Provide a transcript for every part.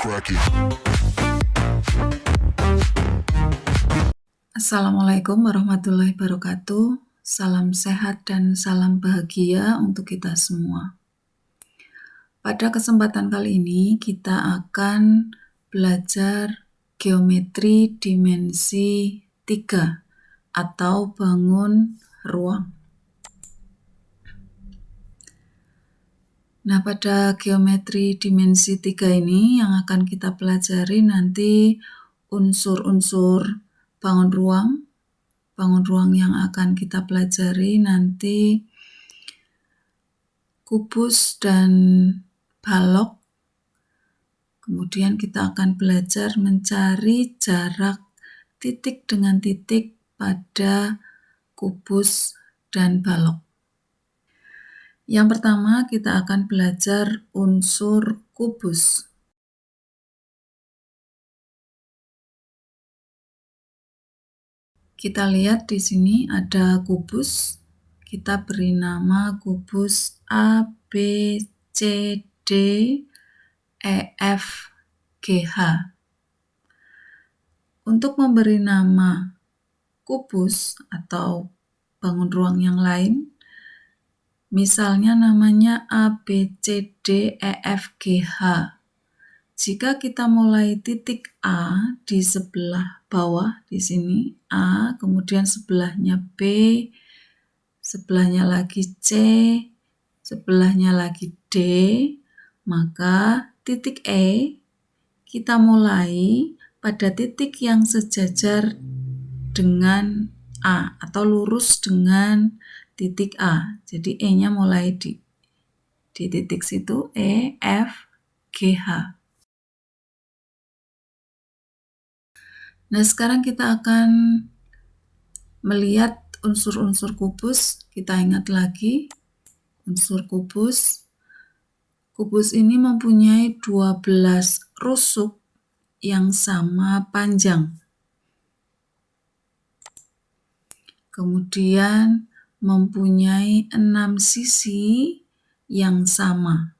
crack it. Assalamualaikum warahmatullahi wabarakatuh. Salam sehat dan salam bahagia untuk kita semua. Pada kesempatan kali ini kita akan belajar geometri dimensi 3 atau bangun ruang. Nah, pada geometri dimensi 3 ini yang akan kita pelajari nanti unsur-unsur bangun ruang. Bangun ruang yang akan kita pelajari nanti kubus dan balok. Kemudian kita akan belajar mencari jarak titik dengan titik pada kubus dan balok. Yang pertama kita akan belajar unsur kubus. Kita lihat di sini ada kubus. Kita beri nama kubus A, B, C, D, E, F, G, H. Untuk memberi nama kubus atau bangun ruang yang lain, misalnya namanya A, B, C, D, E, F, G, H. Jika kita mulai titik A di sebelah bawah di sini A, kemudian sebelahnya B, sebelahnya lagi C, sebelahnya lagi D, maka titik E kita mulai pada titik yang sejajar dengan A atau lurus dengan titik A. Jadi E-nya mulai di titik situ E, F, G, H. Nah, sekarang kita akan melihat unsur-unsur kubus. Kita ingat lagi unsur kubus. Kubus ini mempunyai 12 rusuk yang sama panjang. Kemudian mempunyai 6 sisi yang sama.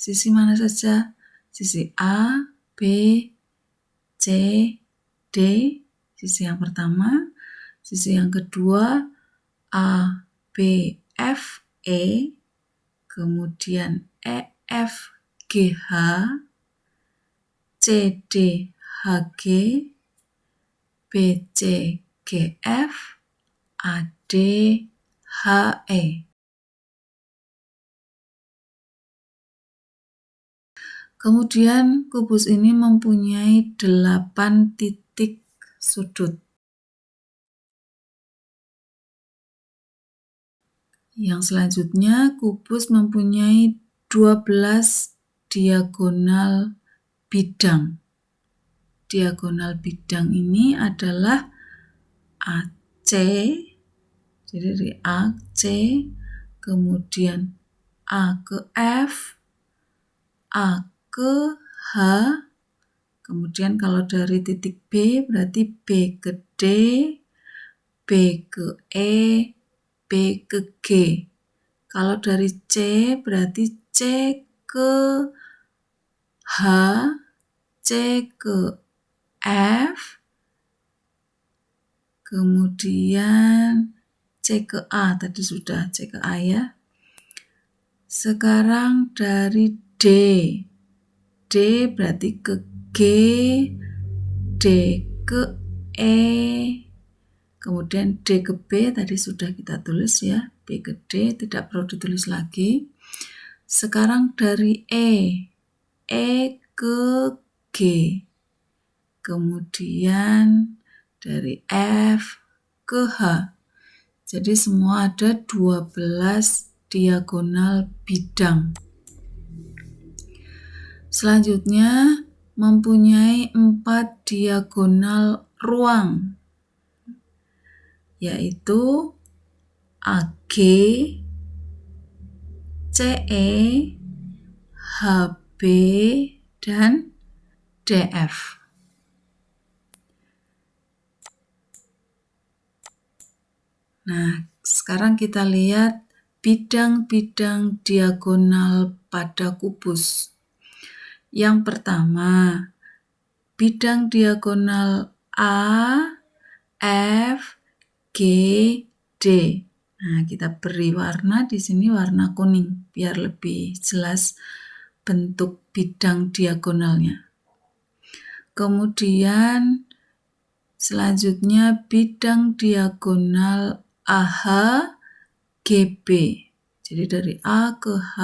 Sisi mana saja? Sisi A, B, C, D, sisi yang pertama. Sisi yang kedua, A, B, F, E, kemudian E, F, G, H, C, D, H, G, B, C, G, F, A, D, H, E. Kemudian kubus ini mempunyai 8 titik sudut. Yang selanjutnya, kubus mempunyai 12 diagonal bidang. Diagonal bidang ini adalah AC, jadi dari AC, kemudian A ke F, A ke H, kemudian kalau dari titik B berarti B ke D, B ke E, B ke G. Kalau dari C berarti C ke H, C ke F, kemudian C ke A, tadi sudah C ke A ya. Sekarang dari D. D berarti ke G, D ke E, kemudian D ke B tadi sudah kita tulis ya, B ke D tidak perlu ditulis lagi. Sekarang dari E ke G, kemudian dari F ke H. Jadi semua ada 12 diagonal bidang. Selanjutnya mempunyai 4 diagonal ruang, yaitu AG, CE, HB, dan DF. Nah, sekarang kita lihat bidang-bidang diagonal pada kubus. Yang pertama, bidang diagonal A, F, G, D. Nah, kita beri warna di sini warna kuning biar lebih jelas bentuk bidang diagonalnya. Kemudian selanjutnya bidang diagonal AH, GB. Jadi dari A ke H,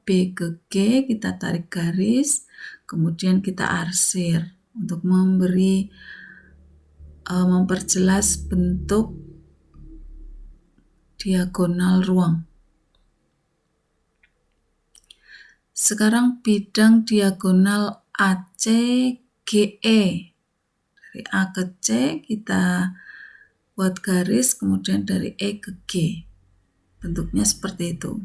B ke G, kita tarik garis, kemudian kita arsir untuk memperjelas bentuk diagonal ruang. Sekarang bidang diagonal AC, GE. Dari A ke C kita buat garis, kemudian dari E ke G. Bentuknya seperti itu.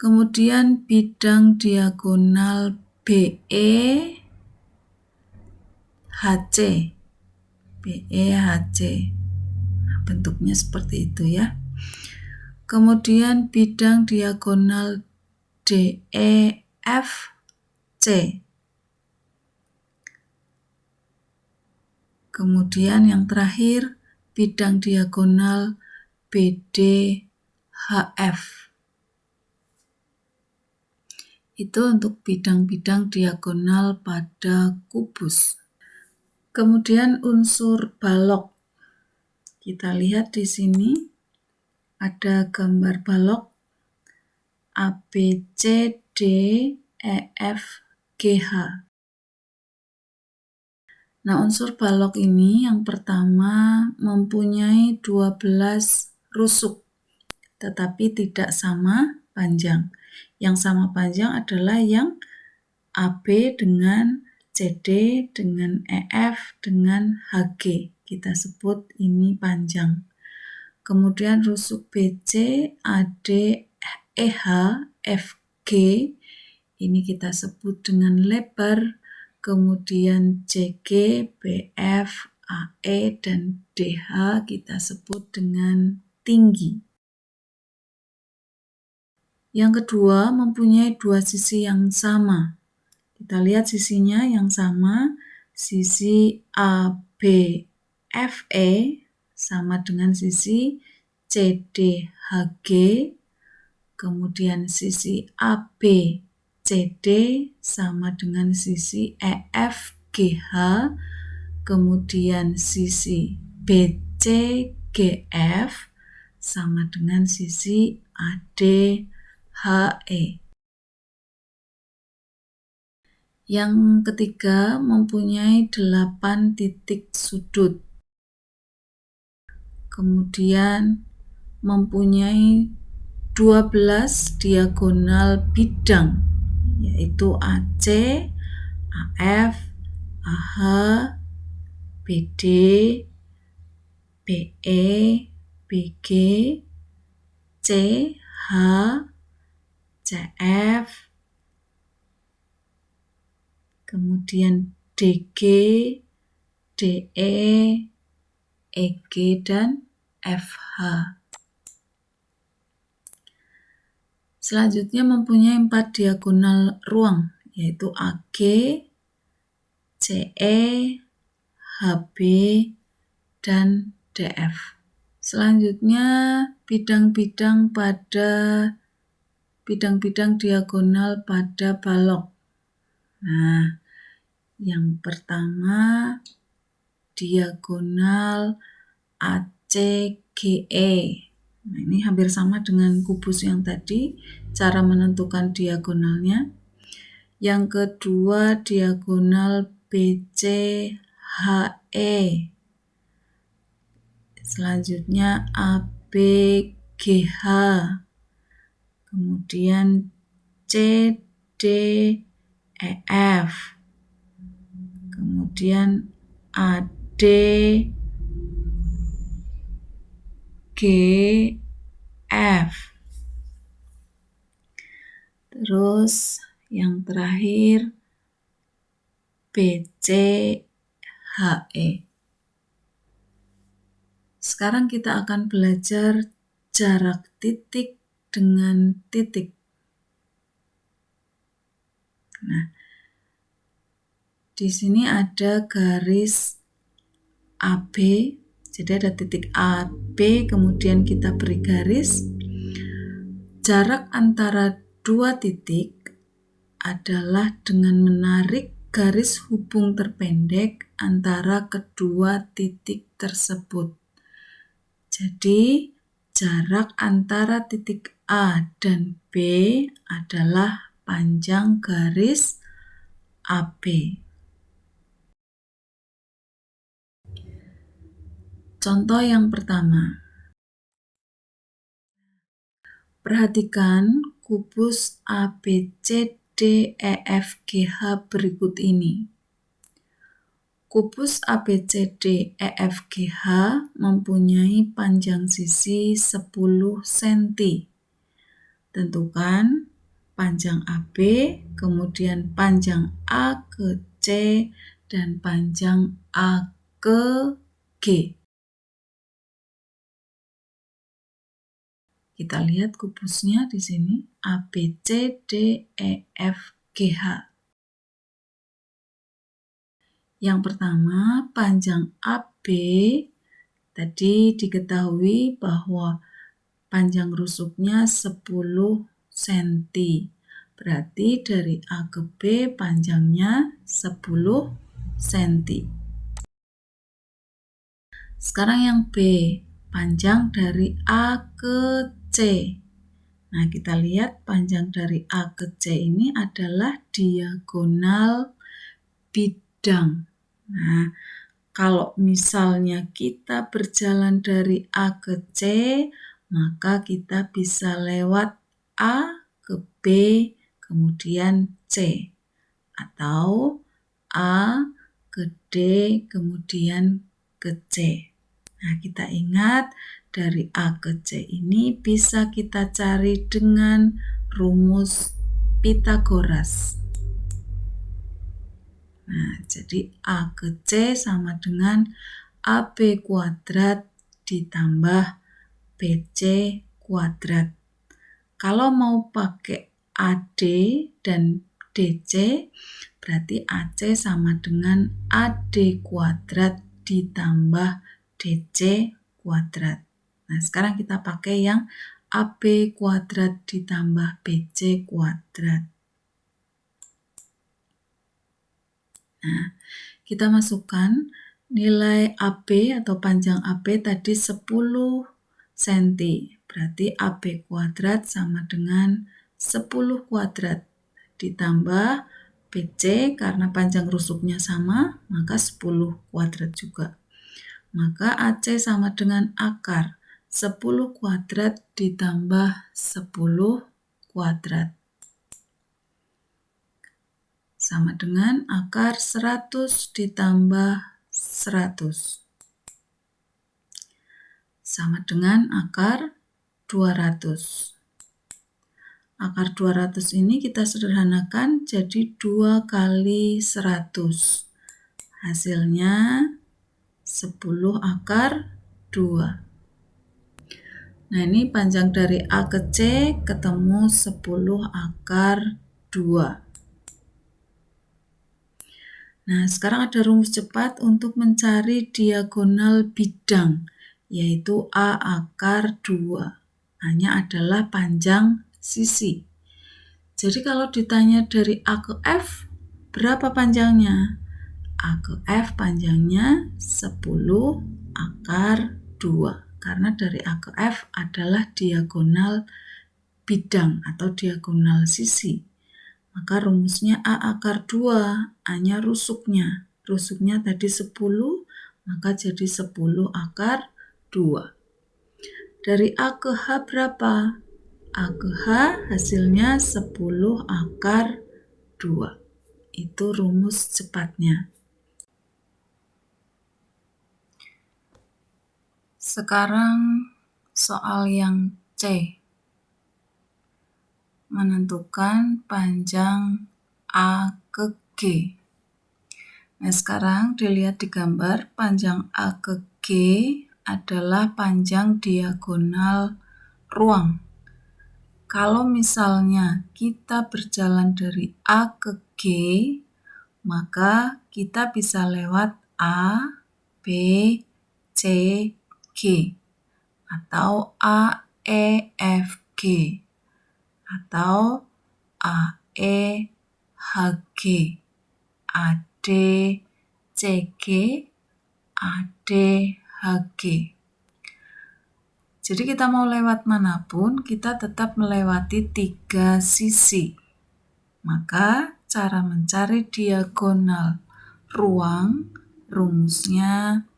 Kemudian bidang diagonal BE, HC. BE, HC. Nah, bentuknya seperti itu ya. Kemudian bidang diagonal DE, FC. Kemudian yang terakhir bidang diagonal BD, HF. Itu untuk bidang-bidang diagonal pada kubus. Kemudian unsur balok. Kita lihat di sini ada gambar balok ABCD, EF, GH. Nah, unsur balok ini yang pertama mempunyai 12 rusuk, tetapi tidak sama panjang. Yang sama panjang adalah yang AB dengan CD dengan EF dengan HG. Kita sebut ini panjang. Kemudian rusuk BC, AD, EH, FG ini kita sebut dengan lebar. Kemudian CG, BF, AE, dan DH kita sebut dengan tinggi. Yang kedua mempunyai dua sisi yang sama. Kita lihat sisinya yang sama, sisi ABFE sama dengan sisi CDHG, kemudian sisi ABCD sama dengan sisi EFGH, kemudian sisi BCGF sama dengan sisi ADHE. Yang ketiga mempunyai 8 titik sudut. Kemudian mempunyai 12 diagonal bidang, yaitu AC, AF, AH, BD, BE, BG, CH, CF, kemudian DG, DE, EG, dan FH. Selanjutnya mempunyai 4 diagonal ruang, yaitu AG, CE, HB, dan DF. Selanjutnya bidang-bidang diagonal pada balok. Nah, yang pertama diagonal ACGE. Nah, ini hampir sama dengan kubus yang tadi, cara menentukan diagonalnya. Yang kedua diagonal BCHE. Selanjutnya ABGH. Kemudian CDEF. Kemudian ADGF. Terus yang terakhir BCHE. Sekarang kita akan belajar jarak titik dengan titik. Nah, di sini ada garis AB, jadi ada titik AB, kemudian kita beri garis. Jarak antara dua titik adalah dengan menarik garis hubung terpendek antara kedua titik tersebut. Jadi, jarak antara titik A dan B adalah panjang garis AB. Contoh yang pertama. Perhatikan kubus ABCDEFGH berikut ini. Kubus ABCDEFGH mempunyai panjang sisi 10 cm. Tentukan panjang AB, kemudian panjang A ke C, dan panjang A ke G. Kita lihat kubusnya di sini, ABCDEFGH. Yang pertama, panjang AB tadi diketahui bahwa panjang rusuknya 10 cm. Berarti dari A ke B panjangnya 10 cm. Sekarang yang B, panjang dari A ke C. Nah, kita lihat panjang dari A ke C ini adalah diagonal bidang. Nah, kalau misalnya kita berjalan dari A ke C, maka kita bisa lewat A ke B, kemudian C. Atau A ke D, kemudian ke C. Nah, kita ingat dari A ke C ini bisa kita cari dengan rumus Pythagoras. Nah, jadi A ke C sama dengan AB kuadrat ditambah BC kuadrat. Kalau mau pakai AD dan DC, berarti AC sama dengan AD kuadrat ditambah DC kuadrat. Nah, sekarang kita pakai yang AB kuadrat ditambah BC kuadrat. Nah, kita masukkan nilai AB atau panjang AB tadi 10 cm. Berarti AB kuadrat sama dengan 10 kuadrat ditambah BC karena panjang rusuknya sama, maka 10 kuadrat juga. Maka AC sama dengan akar 10 kuadrat ditambah 10 kuadrat. Sama dengan akar 100 ditambah 100. Sama dengan akar 200. Akar 200 ini kita sederhanakan jadi 2 kali 100. Hasilnya 10 akar 2. Nah, ini panjang dari A ke C ketemu 10 akar 2. Nah, sekarang ada rumus cepat untuk mencari diagonal bidang, yaitu A akar 2. A-nya adalah panjang sisi. Jadi kalau ditanya dari A ke F, berapa panjangnya? A ke F panjangnya 10 akar 2. Karena dari A ke F adalah diagonal bidang atau diagonal sisi. Maka rumusnya A akar 2, A-nya rusuknya. Rusuknya tadi 10, maka jadi 10 akar 2. Dari A ke H berapa? A ke H hasilnya 10 akar 2. Itu rumus cepatnya. Sekarang soal yang C. Menentukan panjang A ke G. Nah, sekarang dilihat di gambar, panjang A ke G adalah panjang diagonal ruang. Kalau misalnya kita berjalan dari A ke G, maka kita bisa lewat A, B, C, G, atau A, E, F, G, atau A, E, H, G, A, D, C, G, A, D, H, G. Jadi kita mau lewat manapun, kita tetap melewati 3 sisi. Maka cara mencari diagonal ruang, rumusnya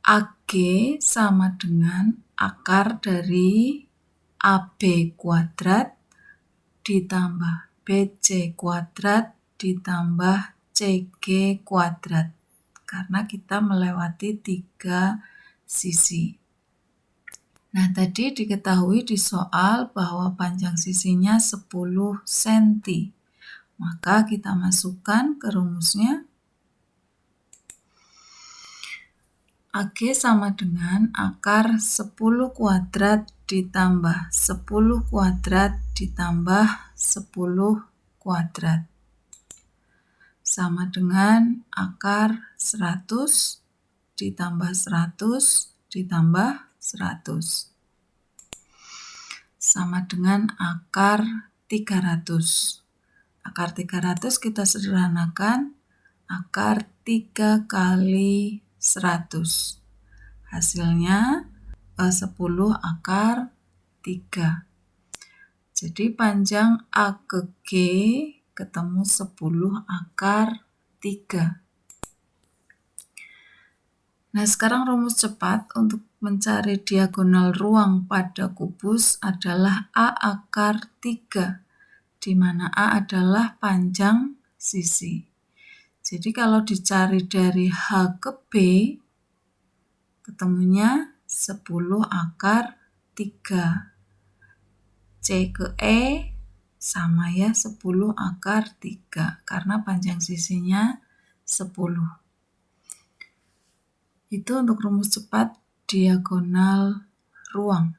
AG sama dengan akar dari AB kuadrat ditambah BC kuadrat ditambah CG kuadrat. Karena kita melewati 3 sisi. Nah, tadi diketahui di soal bahwa panjang sisinya 10 cm. Maka kita masukkan ke rumusnya. AG sama dengan akar 10 kuadrat ditambah 10 kuadrat ditambah 10 kuadrat. Sama dengan akar 100 ditambah 100 ditambah 100. Sama dengan akar 300. Akar 300 kita sederhanakan, akar 3 kali 100. Hasilnya 10 akar 3. Jadi panjang A ke G ketemu 10 akar 3. Nah, sekarang rumus cepat untuk mencari diagonal ruang pada kubus adalah A akar 3, di mana A adalah panjang sisi. Jadi kalau dicari dari H ke B, ketemunya 10 akar 3. C ke E sama ya 10 akar 3, karena panjang sisinya 10. Itu untuk rumus cepat diagonal ruang.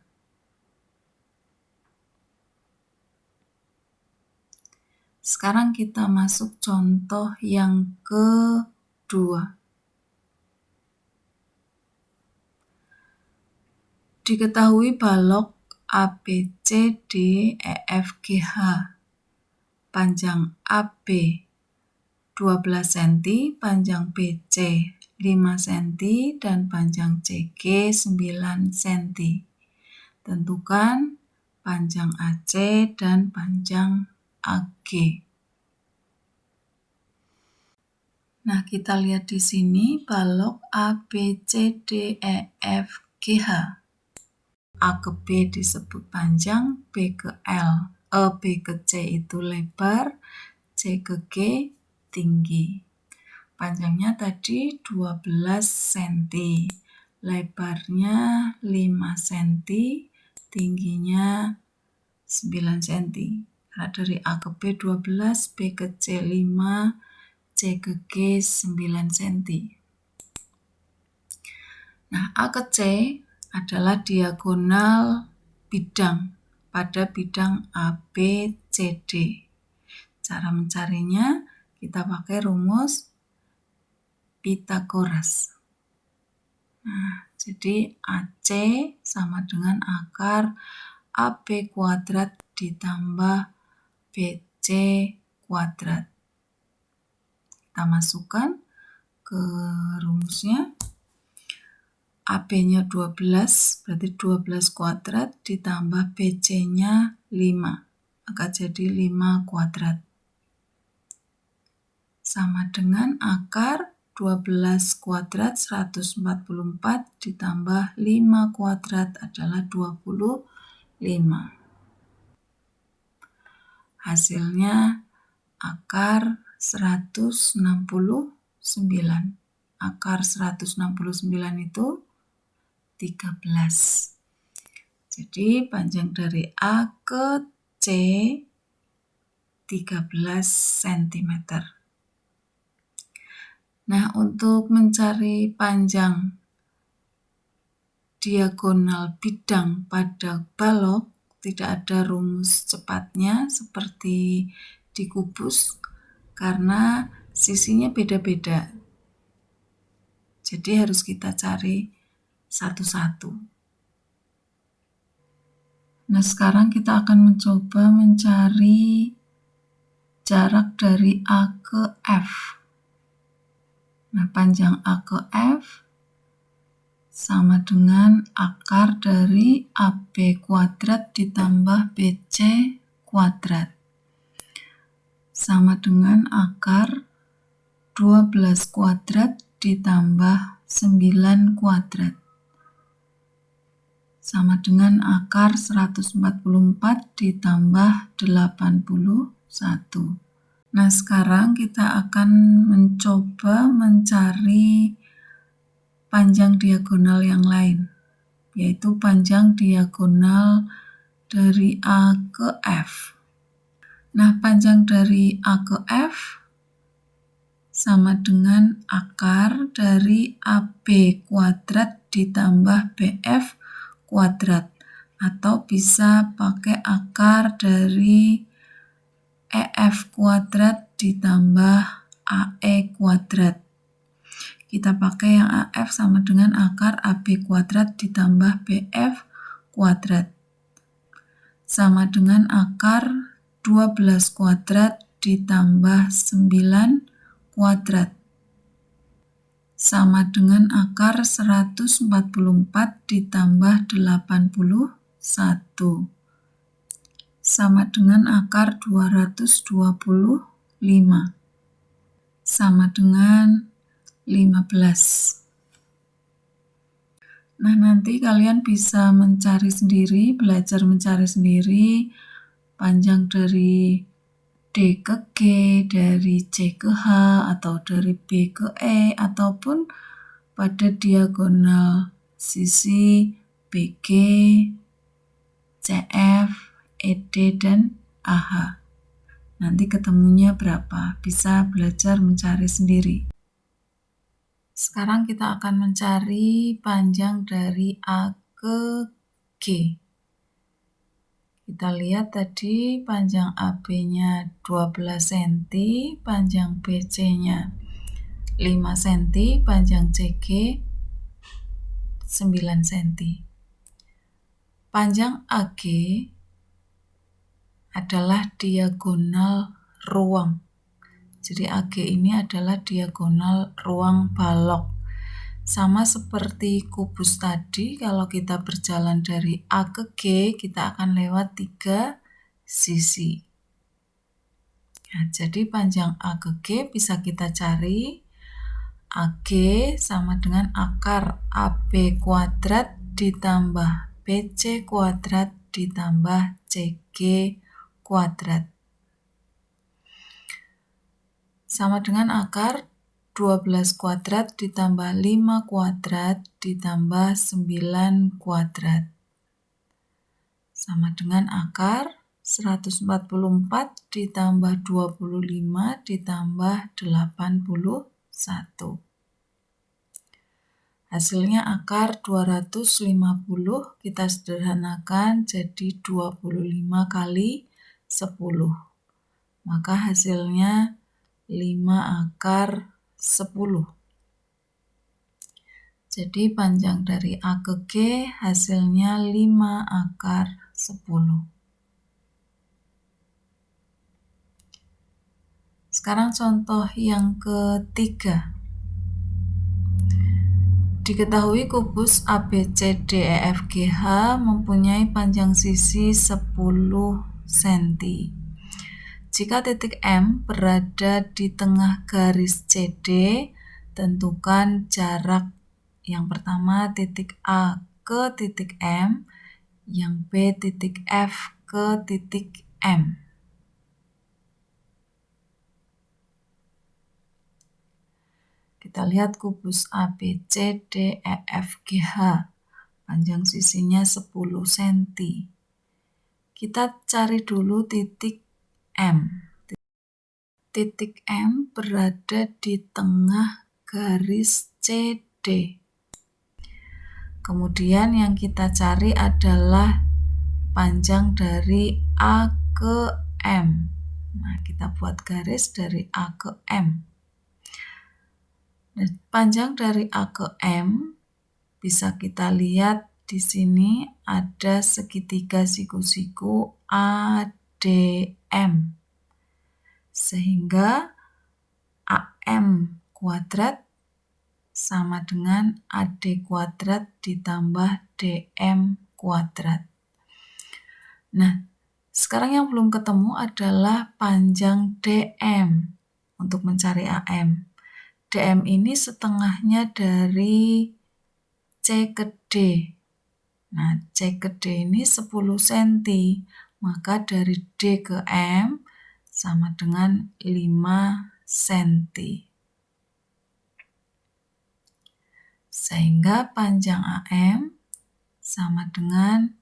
Sekarang kita masuk contoh yang kedua. Diketahui balok ABCDEFGH. Panjang AB 12 cm, panjang BC 5 cm, dan panjang CG 9 cm. Tentukan panjang AC dan panjang AG. Nah, kita lihat di sini balok ABCDEFGH. A ke B disebut panjang, B ke C itu lebar, C ke G tinggi. Panjangnya tadi 12 cm, lebarnya 5 cm, tingginya 9 cm. Karena dari A ke B 12, B ke C 5, C ke G 9 cm. Nah, A ke C adalah diagonal bidang pada bidang ABCD. Cara mencarinya kita pakai rumus Pythagoras. Nah, jadi AC sama dengan akar AB kuadrat ditambah BC kuadrat. Kita masukkan ke rumusnya. AB-nya 12, berarti 12 kuadrat ditambah BC-nya 5. Maka jadi 5 kuadrat. Sama dengan akar 12 kuadrat 144 ditambah 5 kuadrat adalah 25. Hasilnya akar 169. Akar 169 itu 13. Jadi panjang dari A ke C 13 cm. Nah, untuk mencari panjang diagonal bidang pada balok, tidak ada rumus cepatnya seperti di kubus karena sisinya beda-beda. Jadi harus kita cari satu-satu. Nah, sekarang kita akan mencoba mencari jarak dari A ke F. Nah, panjang A ke F sama dengan akar dari AB kuadrat ditambah BC kuadrat. Sama dengan akar 12 kuadrat ditambah 9 kuadrat. Sama dengan akar 144 ditambah 81. Nah, sekarang kita akan mencoba mencari panjang diagonal yang lain, yaitu panjang diagonal dari A ke F. Nah, panjang dari A ke F sama dengan akar dari AB kuadrat ditambah BF kuadrat, atau bisa pakai akar dari EF kuadrat ditambah AE kuadrat. Kita pakai yang AF sama dengan akar AB kuadrat ditambah BF kuadrat. Sama dengan akar 12 kuadrat ditambah 9 kuadrat. Sama dengan akar 144 ditambah 81. Sama dengan akar 225. Sama dengan 15. Nah, nanti kalian bisa mencari sendiri, belajar mencari sendiri panjang dari D ke G, dari C ke H, atau dari B ke E, ataupun pada diagonal sisi BG, CF, ED, dan AH. Nanti ketemunya berapa, bisa belajar mencari sendiri. Sekarang kita akan mencari panjang dari A ke G. Kita lihat tadi panjang AB-nya 12 cm, panjang BC-nya 5 cm, panjang CG 9 cm. Panjang AG adalah diagonal ruang. Jadi AG ini adalah diagonal ruang balok. Sama seperti kubus tadi, kalau kita berjalan dari A ke G, kita akan lewat 3 sisi. Nah, jadi panjang A ke G bisa kita cari. AG sama dengan akar AB kuadrat ditambah BC kuadrat ditambah CG kuadrat. Sama dengan akar 12 kuadrat ditambah 5 kuadrat ditambah 9 kuadrat. Sama dengan akar 144 ditambah 25 ditambah 81. Hasilnya akar 250, kita sederhanakan jadi 25 kali 10. Maka hasilnya 5 akar 10. Jadi panjang dari A ke G hasilnya 5 akar 10. Sekarang contoh yang ketiga. Diketahui kubus ABCDEFGH mempunyai panjang sisi 10 cm. Jika titik M berada di tengah garis CD, tentukan jarak yang pertama titik A ke titik M, yang B titik F ke titik M. Kita lihat kubus ABCDEFGH, panjang sisinya 10 cm. Kita cari dulu titik M. Titik M berada di tengah garis CD. Kemudian yang kita cari adalah panjang dari A ke M. Nah, kita buat garis dari A ke M. Nah, panjang dari A ke M bisa kita lihat di sini ada segitiga siku-siku ADM. Sehingga AM kuadrat sama dengan AD kuadrat ditambah DM kuadrat. Nah, sekarang yang belum ketemu adalah panjang DM untuk mencari AM. DM ini setengahnya dari C ke D. Nah, C ke D ini 10 cm, maka dari D ke M sama dengan 5 cm. Sehingga panjang AM sama dengan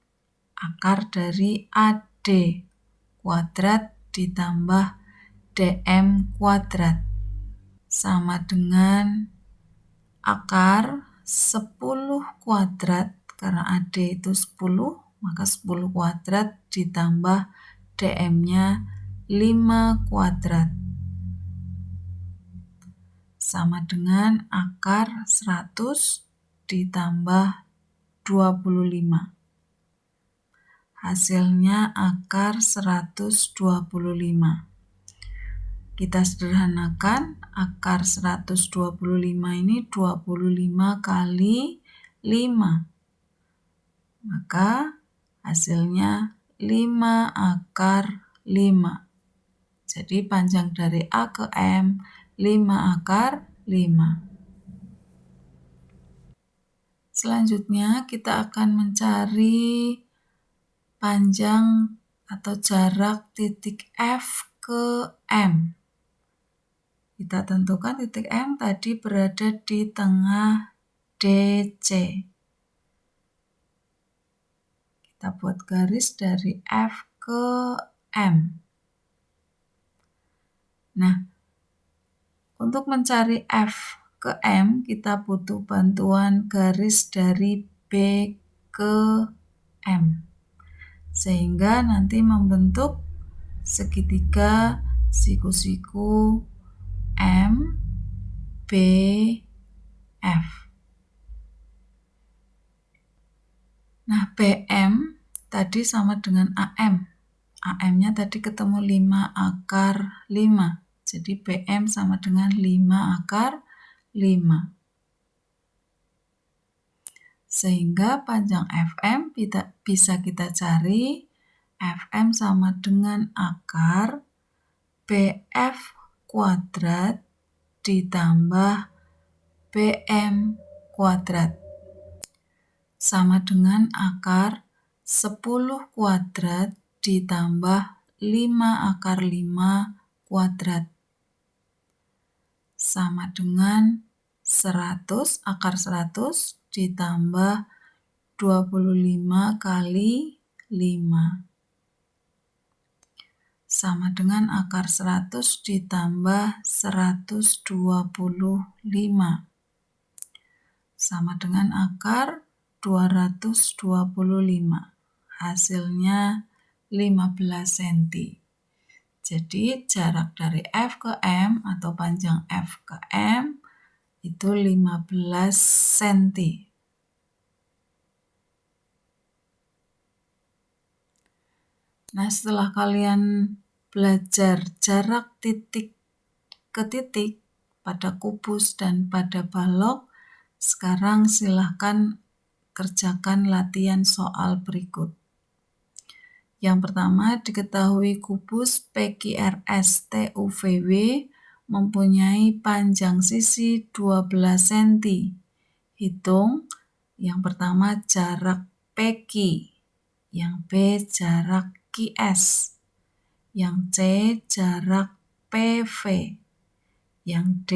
akar dari AD kuadrat ditambah DM kuadrat sama dengan akar 10 kuadrat, karena AD itu 10, maka 10 kuadrat ditambah DM-nya 5 kuadrat sama dengan akar 100 ditambah 25. Hasilnya akar 125. Kita sederhanakan, akar 125 ini 25 kali 5. Maka hasilnya 5 akar 5. Jadi panjang dari A ke M 5 akar 5. Selanjutnya kita akan mencari panjang atau jarak titik F ke M. Kita tentukan titik M tadi berada di tengah DC. Kita buat garis dari F ke M. Nah, untuk mencari F ke M, kita butuh bantuan garis dari B ke M. Sehingga nanti membentuk segitiga siku-siku M, B, F. Nah, BM tadi sama dengan AM. AM-nya tadi ketemu 5 akar 5. Jadi BM sama dengan 5 akar 5. Sehingga panjang FM bisa kita cari. FM sama dengan akar BF kuadrat ditambah BM kuadrat sama dengan akar 10 kuadrat ditambah 5 akar 5 kuadrat sama dengan 100 akar 100 ditambah 25 kali 5 sama dengan akar 100 ditambah 125 sama dengan akar 225. Hasilnya 15 cm. Jadi jarak dari F ke M atau panjang F ke M itu 15 cm. Nah, setelah kalian belajar jarak titik ke titik pada kubus dan pada balok, sekarang silahkan kerjakan latihan soal berikut. Yang pertama, diketahui kubus PQRS TUVW mempunyai panjang sisi 12 cm. Hitung yang pertama jarak PQ, yang B jarak QS, yang C jarak PV, yang D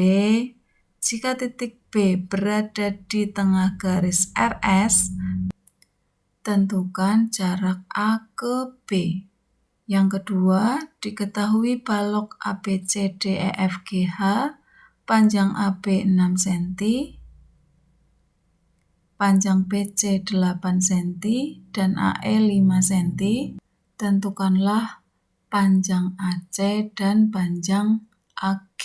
jika titik B berada di tengah garis RS, tentukan jarak A ke B. Yang kedua, diketahui balok ABCDEFGH, panjang AB 6 cm, panjang BC 8 cm dan AE 5 cm. Tentukanlah panjang AC dan panjang AG.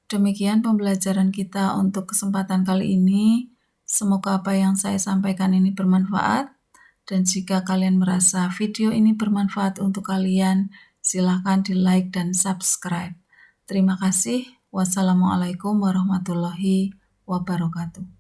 Demikian pembelajaran kita untuk kesempatan kali ini. Semoga apa yang saya sampaikan ini bermanfaat. Dan jika kalian merasa video ini bermanfaat untuk kalian, silakan di-like dan subscribe. Terima kasih. Wassalamualaikum warahmatullahi wabarakatuh.